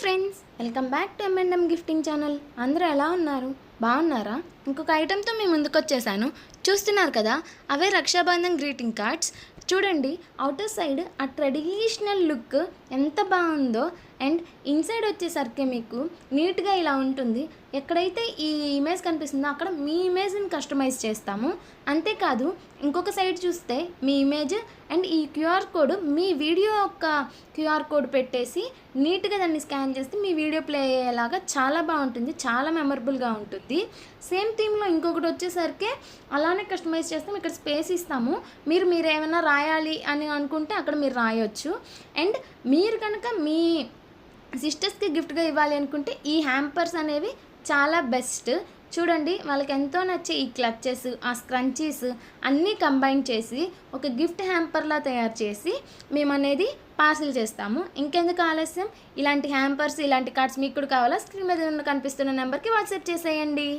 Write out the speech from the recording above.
Friends, welcome back to M&M gifting channel. అందరూ ఎలా ఉన్నారు? బాగున్నారా? ఇంకొక ఐటెంతో మీ ముందుకు వచ్చేసాను. చూస్తున్నారు కదా, అవే రక్షాబంధన్ గ్రీటింగ్ కార్డ్స్. చూడండి, అవుటర్ సైడ్ ఆ ట్రెడిషనల్ లుక్ ఎంత బాగుందో, అండ్ ఇన్సైడ్ వచ్చేసరికి మీకు నీట్గా ఇలా ఉంటుంది. ఎక్కడైతే ఈ ఇమేజ్ కనిపిస్తుందో అక్కడ మీ ఇమేజ్ని కస్టమైజ్ చేస్తాము. అంతేకాదు, ఇంకొక సైడ్ చూస్తే మీ ఇమేజ్ అండ్ ఈ క్యూఆర్ కోడ్, మీ వీడియో యొక్క క్యూఆర్ కోడ్ పెట్టేసి నీట్గా దాన్ని స్కాన్ చేస్తే మీ వీడియో ప్లే అయ్యేలాగా చాలా బాగుంటుంది, చాలా మెమరబుల్గా ఉంటుంది. సేమ్ థీమ్లో ఇంకొకటి వచ్చేసరికి అలానే కస్టమైజ్ చేస్తాం. ఇక్కడ స్పేస్ ఇస్తాము. మీరు ఏమైనా రాయాలి అని అనుకుంటే అక్కడ మీరు రాయొచ్చు. అండ్ మీరు కనుక మీ సిస్టర్స్కి గిఫ్ట్గా ఇవ్వాలి అనుకుంటే ఈ హ్యాంపర్స్ అనేవి చాలా బెస్ట్. చూడండి, వాళ్ళకి ఎంతో నచ్చే ఈ క్లచెస్, ఆ స్క్రంచీస్ అన్నీ కంబైన్ చేసి ఒక గిఫ్ట్ హ్యాంపర్లా తయారు చేసి మేము అనేది పార్సిల్ చేస్తాము. ఇంకెందుకు ఆలస్యం, ఇలాంటి హ్యాంపర్స్, ఇలాంటి కార్డ్స్ మీకు కూడా కావాలా? స్క్రీన్ మీద కనిపిస్తున్న నెంబర్కి వాట్సాప్ చేసేయండి.